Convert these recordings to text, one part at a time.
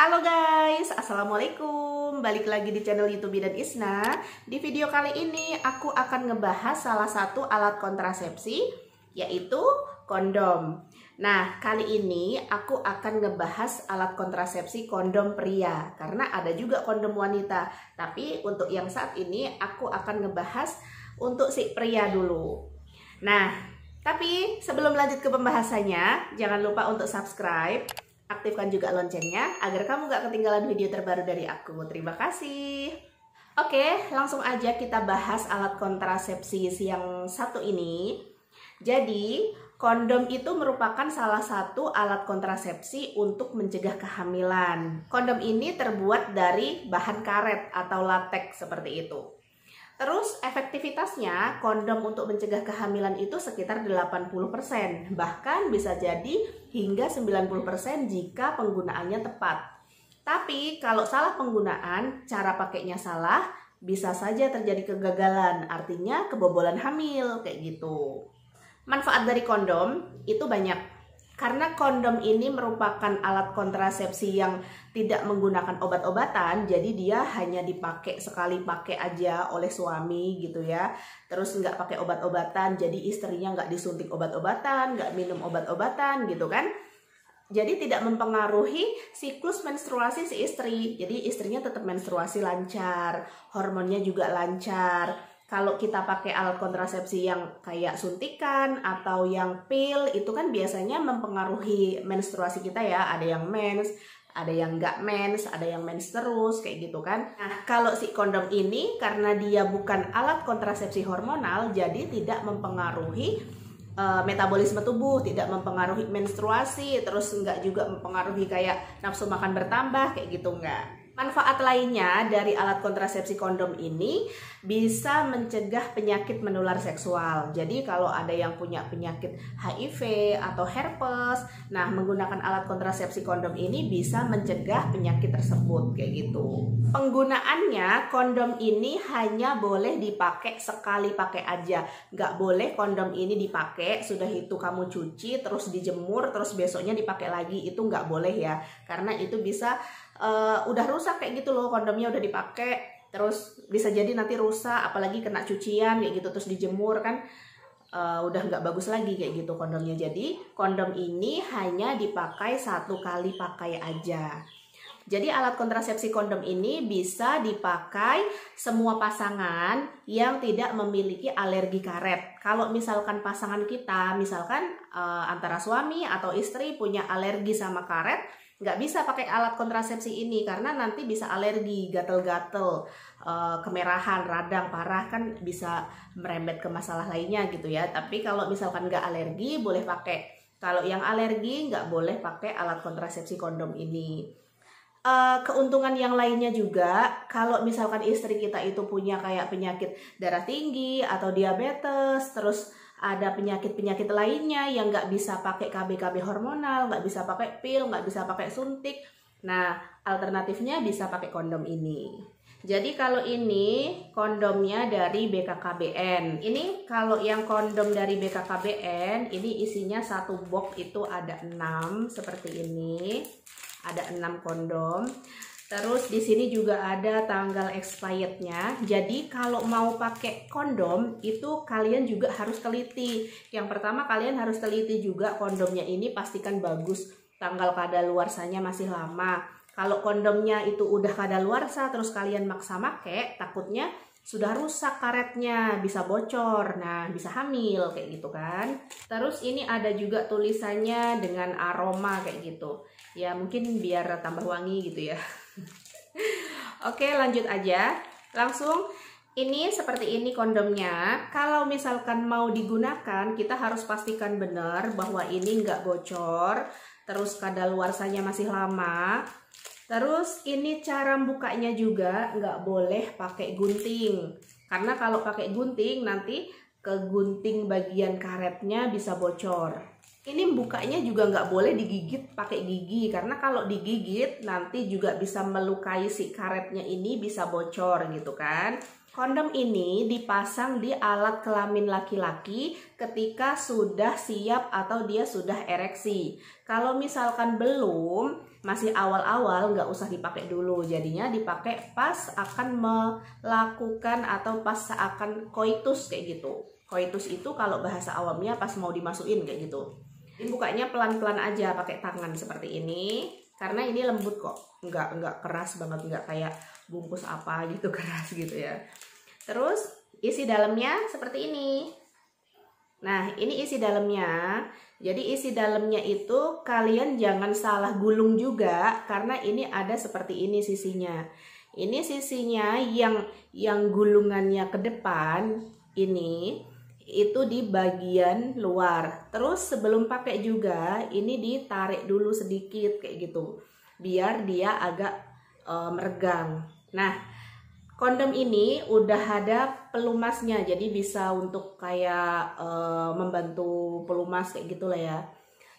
Halo guys, Assalamualaikum. Balik lagi di channel YouTube Bidan Isna. Di video kali ini aku akan ngebahas salah satu alat kontrasepsi, yaitu kondom. Nah, kali ini aku akan ngebahas alat kontrasepsi kondom pria, karena ada juga kondom wanita. Tapi untuk yang saat ini aku akan ngebahas untuk si pria dulu. Nah, tapi sebelum lanjut ke pembahasannya, jangan lupa untuk subscribe, aktifkan juga loncengnya agar kamu gak ketinggalan video terbaru dari aku. Terima kasih. Oke, langsung aja kita bahas alat kontrasepsi yang satu ini. Jadi, kondom itu merupakan salah satu alat kontrasepsi untuk mencegah kehamilan. Kondom ini terbuat dari bahan karet atau latex seperti itu. Terus efektivitasnya kondom untuk mencegah kehamilan itu sekitar 80%, bahkan bisa jadi hingga 90% jika penggunaannya tepat. Tapi kalau salah penggunaan, cara pakainya salah, bisa saja terjadi kegagalan, artinya kebobolan hamil kayak gitu. Manfaat dari kondom itu banyak. Karena kondom ini merupakan alat kontrasepsi yang tidak menggunakan obat-obatan, jadi dia hanya dipakai sekali pakai aja oleh suami gitu ya. Terus nggak pakai obat-obatan, jadi istrinya nggak disuntik obat-obatan, nggak minum obat-obatan gitu kan. Jadi tidak mempengaruhi siklus menstruasi si istri. Jadi istrinya tetap menstruasi lancar, hormonnya juga lancar. Kalau kita pakai alat kontrasepsi yang kayak suntikan atau yang pil, itu kan biasanya mempengaruhi menstruasi kita ya. Ada yang mens, ada yang nggak mens, ada yang mens terus, kayak gitu kan. Nah, kalau si kondom ini karena dia bukan alat kontrasepsi hormonal, jadi tidak mempengaruhi metabolisme tubuh, tidak mempengaruhi menstruasi, terus nggak juga mempengaruhi kayak nafsu makan bertambah, kayak gitu nggak. Manfaat lainnya dari alat kontrasepsi kondom ini bisa mencegah penyakit menular seksual. Jadi kalau ada yang punya penyakit HIV atau herpes, nah menggunakan alat kontrasepsi kondom ini bisa mencegah penyakit tersebut kayak gitu. Penggunaannya, kondom ini hanya boleh dipakai sekali pakai aja. Nggak boleh kondom ini dipakai, sudah itu kamu cuci, terus dijemur, terus besoknya dipakai lagi. Itu nggak boleh ya, karena itu bisa udah rusak kayak gitu loh, kondomnya udah dipakai terus bisa jadi nanti rusak, apalagi kena cucian kayak gitu terus dijemur kan udah nggak bagus lagi kayak gitu kondomnya. Jadi kondom ini hanya dipakai satu kali pakai aja. Jadi alat kontrasepsi kondom ini bisa dipakai semua pasangan yang tidak memiliki alergi karet. Kalau misalkan pasangan kita, misalkan antara suami atau istri punya alergi sama karet, nggak bisa pakai alat kontrasepsi ini karena nanti bisa alergi, gatel-gatel, kemerahan, radang parah, kan bisa merembet ke masalah lainnya gitu ya. Tapi kalau misalkan nggak alergi boleh pakai. Kalau yang alergi nggak boleh pakai alat kontrasepsi kondom ini. Keuntungan yang lainnya juga, kalau misalkan istri kita itu punya kayak penyakit darah tinggi atau diabetes, terus ada penyakit-penyakit lainnya yang nggak bisa pakai KB-KB hormonal, nggak bisa pakai pil, nggak bisa pakai suntik. Nah, alternatifnya bisa pakai kondom ini. Jadi kalau ini kondomnya dari BKKBN. Ini kalau yang kondom dari BKKBN, ini isinya satu box itu ada 6 seperti ini. Ada 6 kondom. Terus di sini juga ada tanggal expirednya. Jadi kalau mau pakai kondom itu kalian juga harus teliti. Yang pertama kalian harus teliti juga kondomnya ini, pastikan bagus, tanggal kadaluarsanya masih lama. Kalau kondomnya itu udah kadaluarsa terus kalian maksa make, takutnya sudah rusak karetnya, bisa bocor, nah bisa hamil kayak gitu kan. Terus ini ada juga tulisannya dengan aroma kayak gitu. Ya mungkin biar tambah wangi gitu ya. Oke, lanjut aja. Langsung ini seperti ini kondomnya. Kalau misalkan mau digunakan, kita harus pastikan benar bahwa ini nggak bocor, terus kadaluarsanya masih lama. Terus ini cara bukanya juga nggak boleh pakai gunting. Karena kalau pakai gunting nanti ke gunting bagian karetnya bisa bocor. Ini bukanya juga nggak boleh digigit pakai gigi, karena kalau digigit nanti juga bisa melukai si karetnya, ini bisa bocor gitu kan. Kondom ini dipasang di alat kelamin laki-laki ketika sudah siap atau dia sudah ereksi. Kalau misalkan belum, masih awal-awal nggak usah dipakai dulu, jadinya dipakai pas akan melakukan atau pas akan koitus kayak gitu. Koitus itu kalau bahasa awamnya pas mau dimasukin kayak gitu. Ini bukanya pelan-pelan aja pakai tangan seperti ini, karena ini lembut kok, nggak keras banget, nggak kayak bungkus apa gitu keras gitu ya. Terus isi dalamnya seperti ini. Nah, ini isi dalamnya. Jadi isi dalamnya itu kalian jangan salah gulung juga, karena ini ada seperti ini sisinya. Ini sisinya yang gulungannya ke depan ini itu di bagian luar. Terus sebelum pakai juga ini ditarik dulu sedikit kayak gitu, biar dia agak meregang. Nah, kondom ini udah ada pelumasnya, jadi bisa untuk kayak membantu pelumas kayak gitulah ya.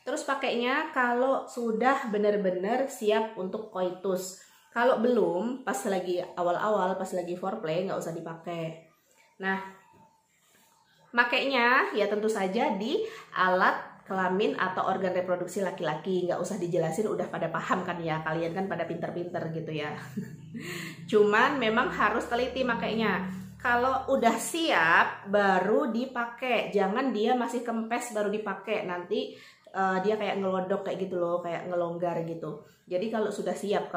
Terus pakainya kalau sudah benar-benar siap untuk koitus. Kalau belum, pas lagi awal-awal, pas lagi foreplay nggak usah dipakai. Nah, makainya ya tentu saja di alat kelamin atau organ reproduksi laki-laki. Nggak usah dijelasin, udah pada paham kan ya, kalian kan pada pinter-pinter gitu ya. Cuman memang harus teliti makainya. Kalau udah siap baru dipakai, jangan dia masih kempes baru dipakai, nanti dia kayak ngelodok kayak gitu loh, kayak ngelonggar gitu. Jadi kalau sudah siap,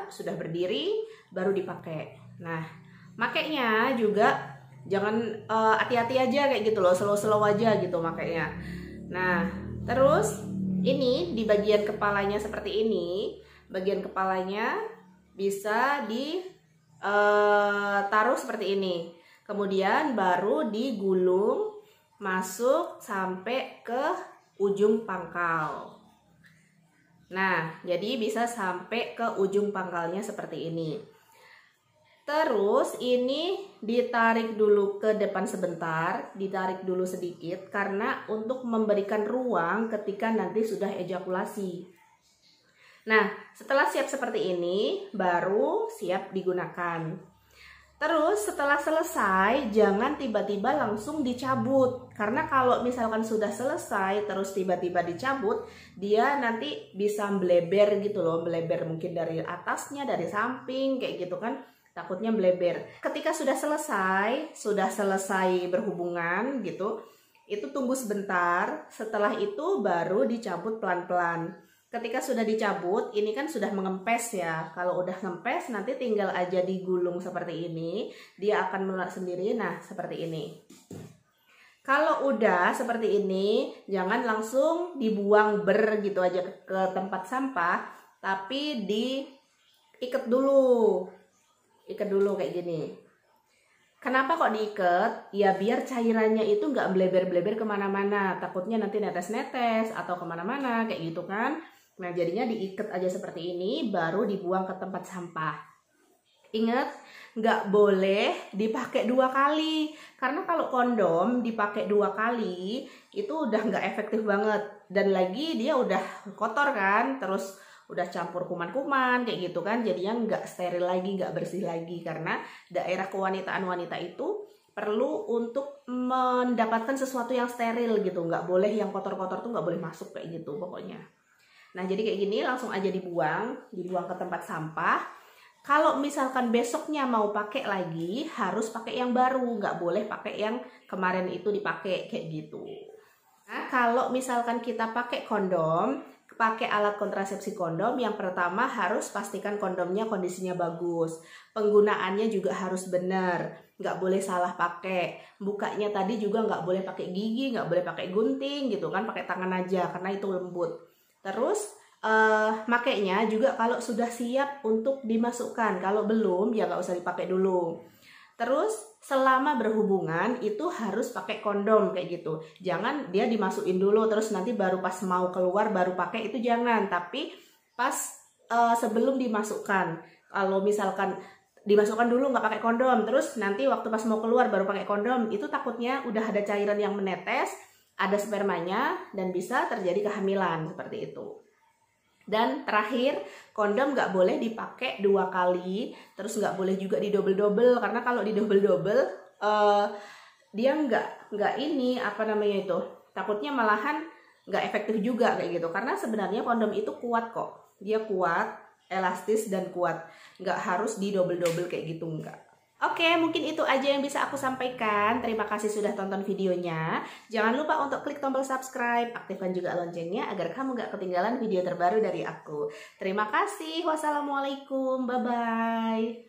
sudah berdiri baru dipakai. Nah, makainya juga jangan hati-hati aja kayak gitu loh, slow-slow aja gitu makainya. Nah, terus ini di bagian kepalanya seperti ini, bagian kepalanya bisa ditaruh seperti ini, kemudian baru digulung masuk sampai ke ujung pangkal. Nah, jadi bisa sampai ke ujung pangkalnya seperti ini. Terus ini ditarik dulu ke depan sebentar, ditarik dulu sedikit karena untuk memberikan ruang ketika nanti sudah ejakulasi. Nah, setelah siap seperti ini, baru siap digunakan. Terus setelah selesai, jangan tiba-tiba langsung dicabut. Karena kalau misalkan sudah selesai, terus tiba-tiba dicabut, dia nanti bisa meleber gitu loh. Meleber mungkin dari atasnya, dari samping, kayak gitu kan. Takutnya meleber. Ketika sudah selesai berhubungan gitu, itu tunggu sebentar. Setelah itu baru dicabut pelan-pelan. Ketika sudah dicabut, ini kan sudah mengempes ya. Kalau udah ngempes, nanti tinggal aja digulung seperti ini. Dia akan melunak sendiri. Nah, seperti ini. Kalau udah seperti ini, jangan langsung dibuang gitu aja ke tempat sampah, tapi diikat dulu. Ikat dulu kayak gini. Kenapa kok diikat? Ya biar cairannya itu nggak bleber-bleber kemana-mana. Takutnya nanti netes-netes atau kemana-mana kayak gitu kan. Nah, jadinya diikat aja seperti ini, baru dibuang ke tempat sampah. Ingat, nggak boleh dipakai 2 kali. Karena kalau kondom dipakai 2 kali, itu udah nggak efektif banget. Dan lagi dia udah kotor kan, terus udah campur kuman-kuman kayak gitu kan, jadinya nggak steril lagi, nggak bersih lagi, karena daerah kewanitaan wanita itu perlu untuk mendapatkan sesuatu yang steril gitu, nggak boleh yang kotor-kotor tuh nggak boleh masuk kayak gitu pokoknya. Nah, jadi kayak gini langsung aja dibuang ke tempat sampah. Kalau misalkan besoknya mau pakai lagi, harus pakai yang baru, nggak boleh pakai yang kemarin itu dipakai kayak gitu. Nah, kalau misalkan kita pakai kondom, pakai alat kontrasepsi kondom, yang pertama harus pastikan kondomnya kondisinya bagus. Penggunaannya juga harus benar, nggak boleh salah pakai. Bukanya tadi juga nggak boleh pakai gigi, nggak boleh pakai gunting gitu kan, pakai tangan aja karena itu lembut. Terus makainya juga kalau sudah siap untuk dimasukkan, kalau belum ya nggak usah dipakai dulu. Terus selama berhubungan itu harus pakai kondom kayak gitu. Jangan dia dimasukin dulu terus nanti baru pas mau keluar baru pakai, itu jangan. Tapi pas sebelum dimasukkan. Kalau misalkan dimasukkan dulu nggak pakai kondom, terus nanti waktu pas mau keluar baru pakai kondom, itu takutnya udah ada cairan yang menetes, ada spermanya, dan bisa terjadi kehamilan seperti itu. Dan terakhir, kondom nggak boleh dipakai 2 kali, terus nggak boleh juga di double-double, karena kalau di double-double dia nggak ini apa namanya itu, takutnya malahan nggak efektif juga kayak gitu, karena sebenarnya kondom itu kuat kok. Dia kuat, elastis dan kuat. Nggak harus di double-double kayak gitu, enggak. Oke, mungkin itu aja yang bisa aku sampaikan. Terima kasih sudah tonton videonya. Jangan lupa untuk klik tombol subscribe, aktifkan juga loncengnya agar kamu gak ketinggalan video terbaru dari aku. Terima kasih. Wassalamualaikum. Bye-bye.